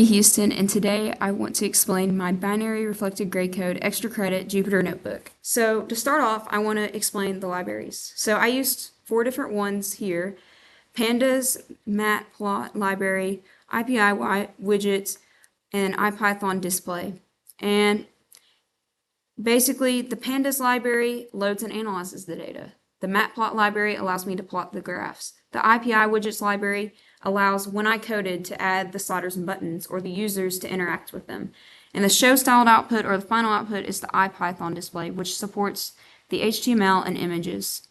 Houston, and today I want to explain my binary reflected gray code extra credit Jupyter notebook. So to start off, I want to explain the libraries. So I used 4 different ones here: Pandas, Matplot library, IPI widgets, and IPython display. And basically, the Pandas library loads and analyzes the data. The Matplot library allows me to plot the graphs. The IPI widgets library allows when I coded to add the sliders and buttons or the users to interact with them. And the show styled output or the final output is the IPython display, which supports the HTML and images.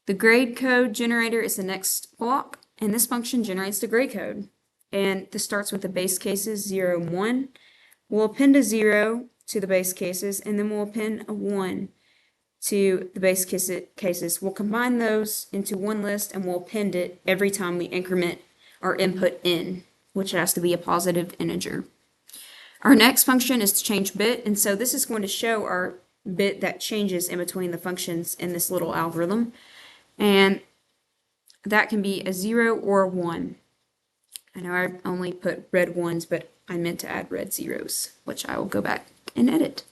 The grade code generator is the next block, and this function generates the grade code. And this starts with the base cases 0 and 1. We'll append a 0 to the base cases, and then we'll append a 1 to the base cases. We'll combine those into one list and we'll append it every time we increment our input in, which has to be a positive integer. Our next function is to change bit, and so this is going to show our bit that changes in between the functions in this little algorithm, and that can be a 0 or a 1. I know I only put red 1s, but I meant to add red 0s, which I will go back and edit.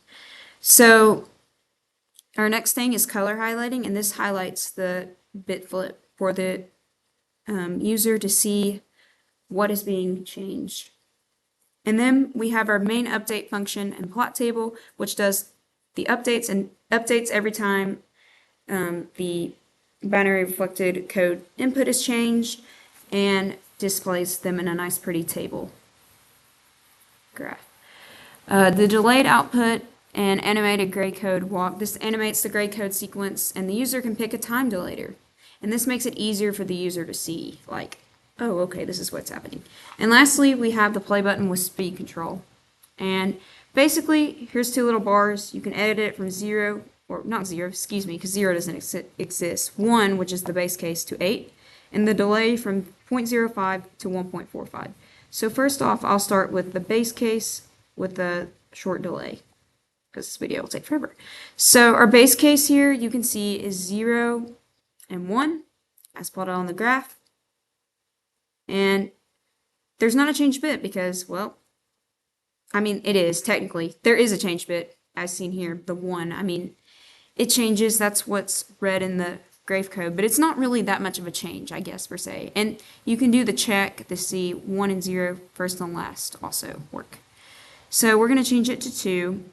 So our next thing is color highlighting, and this highlights the bit flip for the user to see what is being changed. And then we have our main update function and plot table, which does the updates and updates every time the binary reflected code input is changed and displays them in a nice pretty table graph. The delayed output and animated gray code walk. This animates the gray code sequence, and the user can pick a time delayer. And this makes it easier for the user to see, like, oh, okay, this is what's happening. And lastly, we have the play button with speed control. And basically, here's 2 little bars. You can edit it from 0, or not 0, excuse me, because 0 doesn't exist. 1, which is the base case, to 8, and the delay from 0.05 to 1.45. So first off, I'll start with the base case with the short delay, because this video will take forever. So our base case here, you can see, is 0 and 1 as plotted on the graph. And there's not a change bit because, well, I mean, it is technically. There is a change bit as seen here, the 1. I mean, it changes. That's what's read in the graph code, but it's not really that much of a change, I guess, per se. And you can do the check to see 1 and 0 first and last also work. So we're going to change it to 2.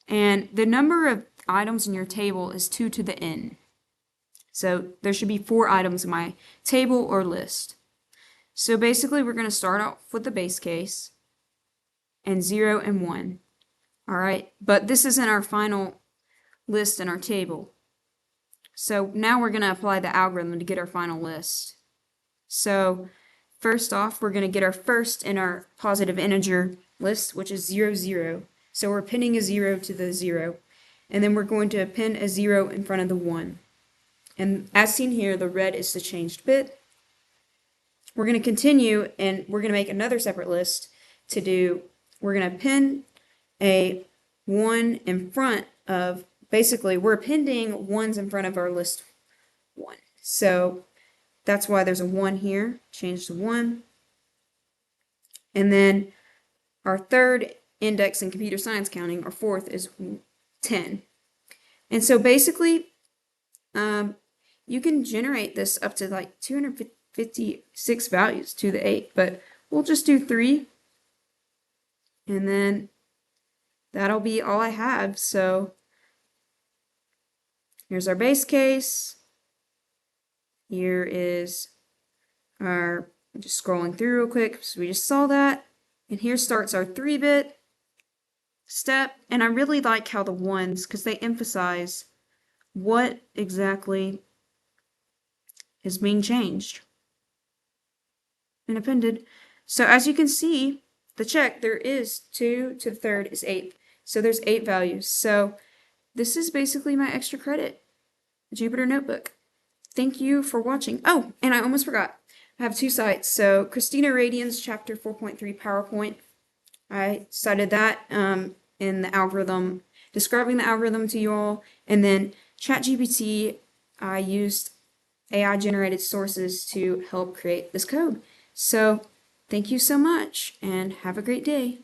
And the number of items in your table is 2 to the n. So there should be 4 items in my table or list. So basically we're going to start off with the base case and 0 and 1. All right, but this isn't our final list in our table. So now we're going to apply the algorithm to get our final list. So first off, we're going to get our first in our positive integer list, which is 0, 0. So we're appending a 0 to the 0, and then we're going to append a 0 in front of the 1. And as seen here, the red is the changed bit. We're going to continue, and we're going to make another separate list to do. We're going to append a 1 in front of, basically, we're appending 1s in front of our list 1. So that's why there's a 1 here, change to 1. And then our third index in computer science counting, or fourth, is 10. And so basically, you can generate this up to like 256 values to the 8, but we'll just do 3. And then that'll be all I have. So here's our base case. Here is our, I'm just scrolling through real quick, so we just saw that. And here starts our 3-bit step, and I really like how the 1s, because they emphasize what exactly is being changed and appended. So as you can see, the check, there is 2 to the 3rd is 8. So there's 8 values. So this is basically my extra credit Jupyter notebook. Thank you for watching. Oh, and I almost forgot. I have 2 sites. So Christina Radian's chapter 4.3 PowerPoint. I cited that in the algorithm, describing the algorithm to you all. And then ChatGPT, I used AI generated sources to help create this code. So Thank you so much and have a great day.